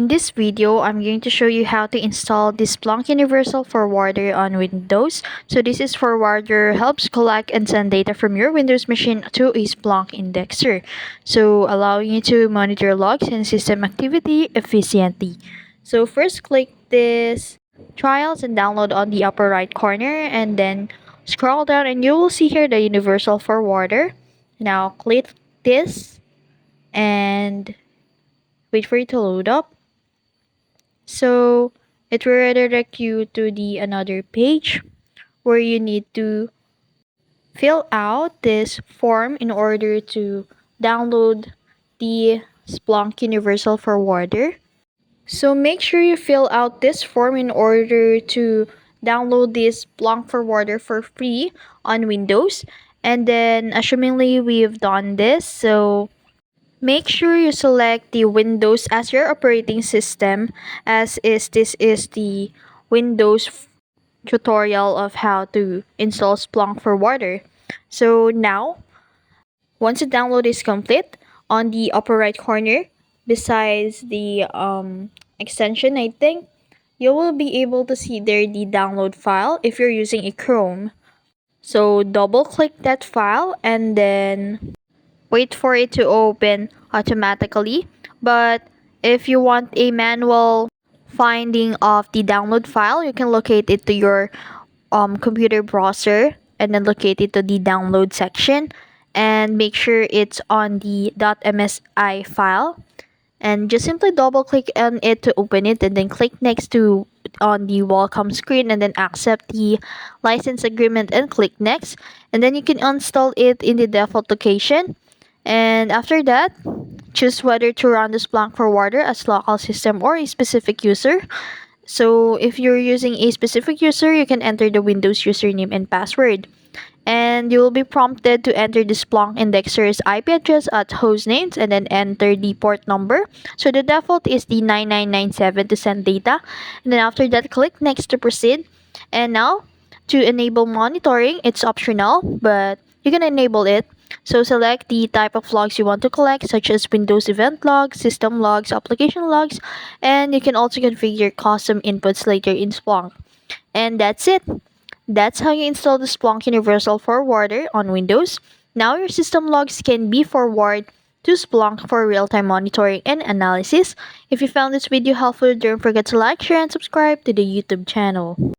In this video, I'm going to show you how to install the Splunk Universal Forwarder on Windows. So this is forwarder helps collect and send data from your Windows machine to a Splunk indexer. So allowing you to monitor logs and system activity efficiently. So first click this trials and download on the upper right corner and then scroll down and you will see here the Universal Forwarder. Now click this and wait for it to load up. So it will redirect you to the another page where you need to fill out this form in order to download the Splunk Universal Forwarder. So make sure you fill out this form in order to download this Splunk Forwarder for free on Windows. And then assumingly we've done this, so make sure you select the Windows as your operating system, this is the Windows tutorial of how to install Splunk Forwarder. So now, once the download is complete, on the upper right corner, besides the extension, I think, you will be able to see there the download file if you're using a Chrome. So double click that file and then wait for it to open automatically. But if you want a manual finding of the download file, you can locate it to your computer browser and then locate it to the download section and make sure it's on the .msi file and just simply double click on it to open it and then click next to on the welcome screen and then accept the license agreement and click next, and then you can install it in the default location. And after that, choose whether to run the Splunk Forwarder as local system or a specific user. So if you're using a specific user, you can enter the Windows username and password. And you will be prompted to enter the Splunk indexer's IP address at host names and then enter the port number. So the default is the 9997 to send data. And then after that, click next to proceed. And now, to enable monitoring, it's optional, but you can enable it. So select the type of logs you want to collect, such as Windows event logs, system logs, application logs, and you can also configure custom inputs later in Splunk. And that's it. That's how you install the Splunk Universal Forwarder on Windows. Now your system logs can be forwarded to Splunk for real-time monitoring and analysis. If you found this video helpful, don't forget to like, share, and subscribe to the YouTube channel.